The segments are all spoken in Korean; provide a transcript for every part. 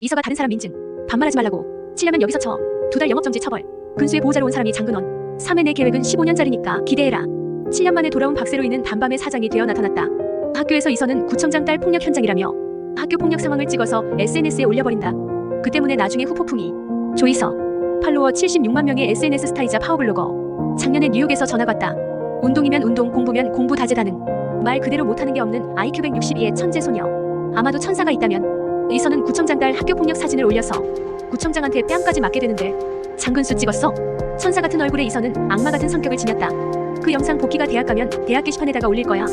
이서가 다른 사람 민증. 반말하지 말라고. 치려면 여기서 쳐. 2달 영업정지 처벌. 근수의 보호자로 온 사람이 장근원. 3회 내 계획은 15년짜리니까 기대해라. 7년 만에 돌아온 박세로이는 단밤에 사장이 되어 나타났다. 학교에서 이서는 구청장 딸 폭력 현장이라며 학교 폭력 상황을 찍어서 SNS에 올려버린다. 그 때문에 나중에 후폭풍이. 조이서. 팔로워 76만 명의 SNS 스타이자 파워블로거. 작년에 뉴욕에서 전학 왔다. 운동이면 운동, 공부면 공부 다재다능. 말 그대로 못하는 게 없는 IQ 162의 천재 소녀. 아마도 천사가 있다면 이서는 구청장 딸 학교 폭력 사진을 올려서 구청장한테 뺨까지 맞게 되는데 장근수 찍었어? 천사 같은 얼굴의 이서는 악마 같은 성격을 지녔다. 그 영상 복귀가 대학 가면 대학 게시판에다가 올릴 거야.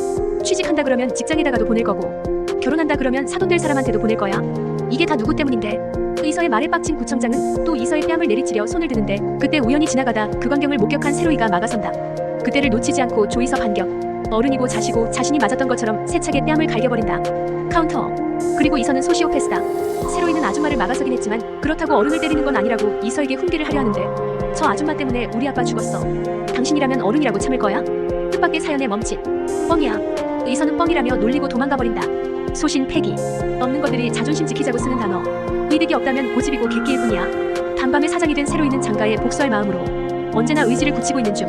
취직한다 그러면 직장에다가도 보낼 거고 결혼한다 그러면 사돈 될 사람한테도 보낼 거야. 이게 다 누구 때문인데? 이서의 말에 빡친 구청장은 또 이서의 뺨을 내리치려 손을 드는데 그때 우연히 지나가다 그 광경을 목격한 세로이가 막아선다. 그때를 놓치지 않고 조이서 반격. 어른이고 자시고 자신이 맞았던 것처럼 세차게 뺨을 갈겨버린다. 카운터. 그리고 이서는 소시오패스다. 세로이는 아줌마를 막아서긴 했지만 그렇다고 어른을 때리는 건 아니라고 이서에게 훈계를 하려 하는데 저 아줌마 때문에 우리 아빠 죽었어. 당신이라면 어른이라고 참을 거야? 뜻밖의 사연에 멈칫. 뻥이야. 이서는 뻥이라며 놀리고 도망가버린다. 소신 패기. 없는 것들이 자존심 지키자고 쓰는 단어. 의득이 없다면 고집이고 객기일 뿐이야. 단밤에 사장이 된 세로이는 장가에 복수할 마음으로 언제나 의지를 굳히고 있는 중.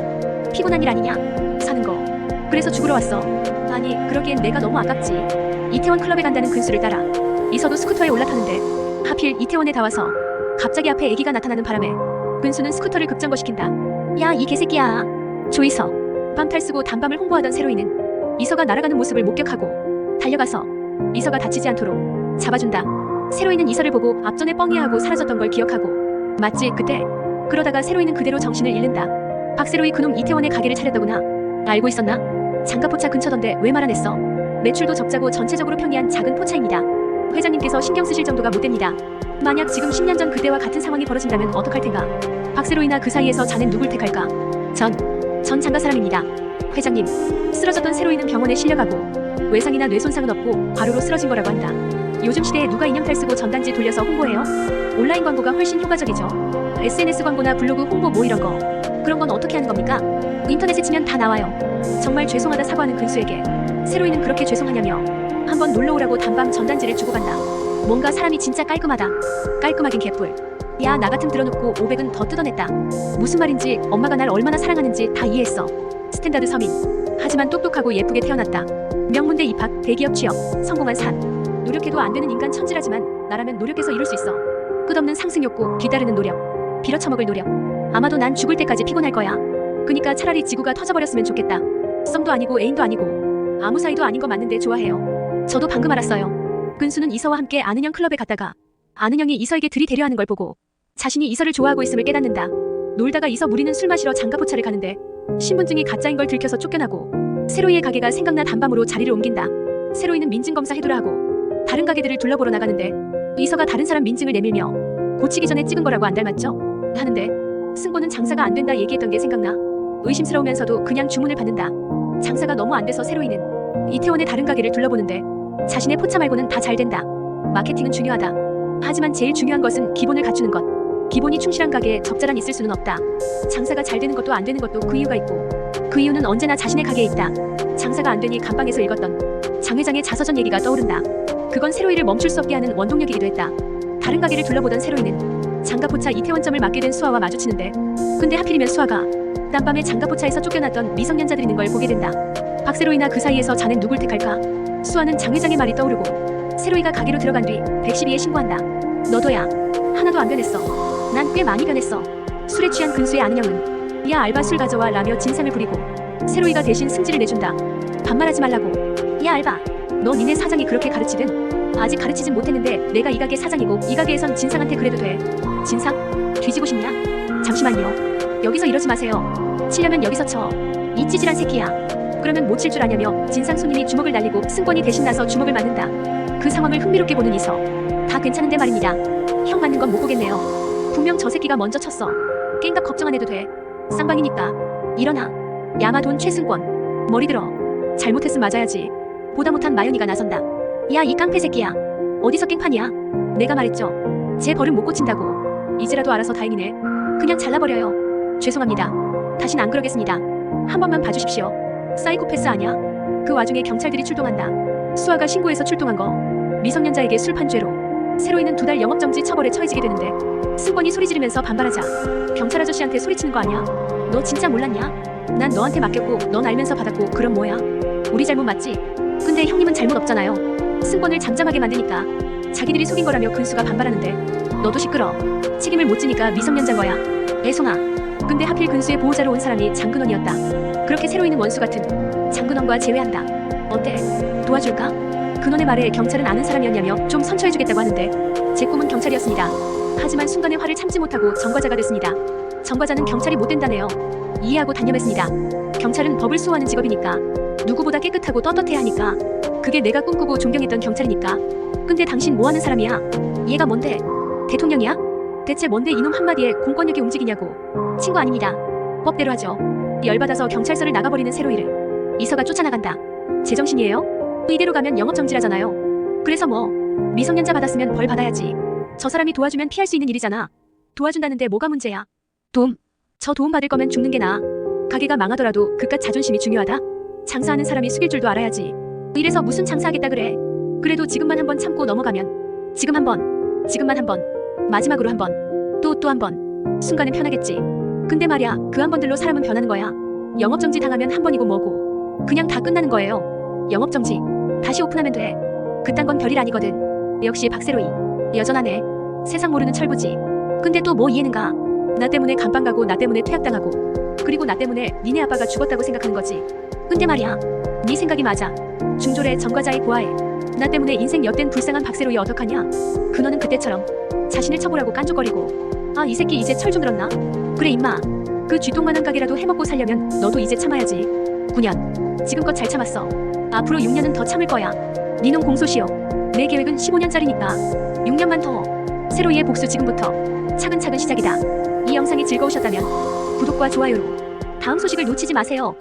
피곤한 일 아니냐? 사는 거. 그래서 죽으러 왔어. 아니 그러기엔 내가 너무 아깝지. 이태원 클럽에 간다는 근수를 따라 이서도 스쿠터에 올라타는데 하필 이태원에 다 와서 갑자기 앞에 애기가 나타나는 바람에 근수는 스쿠터를 급정거시킨다. 야 이 개새끼야. 조이서. 밤탈 쓰고 단밤을 홍보하던 세로이는 이서가 날아가는 모습을 목격하고 달려가서 이서가 다치지 않도록 잡아준다. 세로이는 이서를 보고 앞전에 뻥이야하고 사라졌던 걸 기억하고 맞지 그때? 그러다가 세로이는 그대로 정신을 잃는다. 박세로이 그놈 이태원에 가게를 차렸더구나. 알고 있었나? 장가포차 근처던데 왜 말 안 했어? 매출도 적자고 전체적으로 평이한 작은 포차입니다. 회장님께서 신경 쓰실 정도가 못 됩니다. 만약 지금 10년 전 그때와 같은 상황이 벌어진다면 어떡할 텐가? 박세로이나 그 사이에서 자넨 누굴 택할까? 전 장가 사람입니다. 회장님. 쓰러졌던 세로이는 병원에 실려가고 외상이나 뇌 손상은 없고 과로로 쓰러진 거라고 한다. 요즘 시대에 누가 인형탈 쓰고 전단지 돌려서 홍보해요? 온라인 광고가 훨씬 효과적이죠. SNS 광고나 블로그 홍보 뭐 이런 거. 그런 건 어떻게 하는 겁니까? 인터넷에 치면 다 나와요. 정말 죄송하다 사과하는 근수에게 세로이는 그렇게 죄송하냐며 한번 놀러오라고 단밤 전단지를 주고 간다. 뭔가 사람이 진짜 깔끔하다. 깔끔하긴 개뿔. 야 나 같음 들어놓고 500은 더 뜯어냈다. 무슨 말인지 엄마가 날 얼마나 사랑하는지 다 이해했어. 스탠다드 서민. 하지만 똑똑하고 예쁘게 태어났다. 명문대 입학, 대기업 취업, 성공한 산. 노력해도 안 되는 인간 천지라지만 나라면 노력해서 이룰 수 있어. 끝없는 상승 욕구, 뒤따르는 노력. 빌어쳐먹을 노력. 아마도 난 죽을 때까지 피곤할 거야. 그니까 차라리 지구가 터져버렸으면 좋겠다. 썸도 아니고 애인도 아니고 아무 사이도 아닌 거 맞는데 좋아해요. 저도 방금 알았어요. 근수는 이서와 함께 아는 형 클럽에 갔다가 아는 형이 이서에게 들이대려 하는 걸 보고 자신이 이서를 좋아하고 있음을 깨닫는다. 놀다가 이서 무리는 술 마시러 장가포차를 가는데 신분증이 가짜인 걸 들켜서 쫓겨나고 세로이의 가게가 생각나 단밤으로 자리를 옮긴다. 세로이는 민증검사 해두라 하고 다른 가게들을 둘러보러 나가는데 이서가 다른 사람 민증을 내밀며 고치기 전에 찍은 거라고 안 닮았죠? 하는데 승고는 장사가 안 된다 얘기했던 게 생각나. 의심스러우면서도 그냥 주문을 받는다. 장사가 너무 안 돼서 세로이는 이태원의 다른 가게를 둘러보는데 자신의 포차 말고는 다 잘 된다. 마케팅은 중요하다. 하지만 제일 중요한 것은 기본을 갖추는 것. 기본이 충실한 가게에 적자란 있을 수는 없다. 장사가 잘 되는 것도 안 되는 것도 그 이유가 있고 그 이유는 언제나 자신의 가게에 있다. 장사가 안 되니 감방에서 읽었던 장 회장의 자서전 얘기가 떠오른다. 그건 세로이를 멈출 수 없게 하는 원동력이기도 했다. 다른 가게를 둘러보던 세로이는 장가포차 이태원점을 맡게 된 수아와 마주치는데 근데 하필이면 수아가 딴밤에 장가포차에서 쫓겨났던 미성년자들이 있는 걸 보게 된다. 박세로이나 그 사이에서 자넨 누굴 택할까? 수아는 장 회장의 말이 떠오르고 세로이가 가게로 들어간 뒤 112에 신고한다. 너도야. 하나도 안 변했어. 난 꽤 많이 변했어. 술에 취한 근수의 아는 형은 야 알바 술 가져와 라며 진상을 부리고 세로이가 대신 승질을 내준다. 반말하지 말라고. 야 알바. 너 니네 사장이 그렇게 가르치든 아직 가르치진 못했는데 내가 이 가게 사장이고 이 가게에선 진상한테 그래도 돼. 진상? 뒤지고 싶냐? 잠시만요. 여기서 이러지 마세요. 치려면 여기서 쳐. 이 찌질한 새끼야. 그러면 못 칠 줄 아냐며 진상 손님이 주먹을 날리고 승권이 대신 나서 주먹을 맞는다. 그 상황을 흥미롭게 보는 이서. 다 괜찮은데 말입니다. 형 맞는 건 못 보겠네요. 분명 저 새끼가 먼저 쳤어. 깽각 걱정 안 해도 돼. 쌍방이니까. 일어나. 야마돈 최승권. 머리 들어. 잘못했음 맞아야지. 보다 못한 마윤이가 나선다. 야 이 깡패 새끼야. 어디서 깽판이야? 내가 말했죠. 제 버릇 못 고친다고. 이제라도 알아서 다행이네. 그냥 잘라버려요. 죄송합니다. 다신 안 그러겠습니다. 한 번만 봐주십시오. 사이코패스 아냐? 그 와중에 경찰들이 출동한다. 수아가 신고해서 출동한 거. 미성년자에게 술판 죄로 세로이는 2달 영업정지 처벌에 처해지게 되는데 승권이 소리 지르면서 반발하자 경찰 아저씨한테 소리치는 거 아니야? 너 진짜 몰랐냐? 난 너한테 맡겼고 넌 알면서 받았고 그럼 뭐야? 우리 잘못 맞지? 근데 형님은 잘못 없잖아요. 승권을 잠잠하게 만드니까 자기들이 속인 거라며 근수가 반발하는데 너도 시끄러. 책임을 못 지니까 미성년자인 거야. 애송아. 근데 하필 근수의 보호자로 온 사람이 장근원이었다. 그렇게 세로이는 원수 같은 장근원과 재회한다. 어때? 도와줄까? 근원의 말에 경찰은 아는 사람이었냐며 좀 선처해주겠다고 하는데 제 꿈은 경찰이었습니다. 하지만 순간의 화를 참지 못하고 전과자가 됐습니다. 전과자는 경찰이 못 된다네요. 이해하고 단념했습니다. 경찰은 법을 수호하는 직업이니까 누구보다 깨끗하고 떳떳해야 하니까 그게 내가 꿈꾸고 존경했던 경찰이니까. 근데 당신 뭐하는 사람이야? 얘가 뭔데? 대통령이야? 대체 뭔데 이놈 한마디에 공권력이 움직이냐고. 친구 아닙니다. 법대로 하죠. 열받아서 경찰서를 나가버리는 세로이를 이서가 쫓아나간다. 제정신이에요? 이대로 가면 영업정지라잖아요. 그래서 뭐 미성년자 받았으면 벌 받아야지. 저 사람이 도와주면 피할 수 있는 일이잖아. 도와준다는데 뭐가 문제야? 도움? 저 도움 받을 거면 죽는 게 나아. 가게가 망하더라도 그깟 자존심이 중요하다? 장사하는 사람이 숙일 줄도 알아야지. 이래서 무슨 장사하겠다 그래. 그래도 지금만 한번 참고 넘어가면 지금 한번, 지금만 한번, 마지막으로 한번, 또 한번. 순간은 편하겠지. 근데 말야 그 한 번들로 사람은 변하는 거야. 영업정지 당하면 한 번이고 뭐고 그냥 다 끝나는 거예요. 영업정지 다시 오픈하면 돼. 그딴 건 별일 아니거든. 역시 박세로이 여전하네. 세상 모르는 철부지. 근데 또 뭐 이해는 가. 나 때문에 감방 가고 나 때문에 퇴학당하고 그리고 나 때문에 니네 아빠가 죽었다고 생각하는 거지. 근데 말이야 네 생각이 맞아. 중졸의 전과자의 고아에 나 때문에 인생 엿된 불쌍한 박세로이 어떡하냐. 근원은 그때처럼 자신을 처벌하고 깐족거리고 아 이 새끼 이제 철 좀 들었나? 그래 임마 그 쥐똥만한 가게라도 해먹고 살려면 너도 이제 참아야지. 9년 지금껏 잘 참았어. 앞으로 6년은 더 참을 거야. 니놈 공소시효. 내 계획은 15년짜리니까 6년만 더. 세로이의 복수 지금부터 차근차근 시작이다. 이 영상이 즐거우셨다면 구독과 좋아요로 다음 소식을 놓치지 마세요.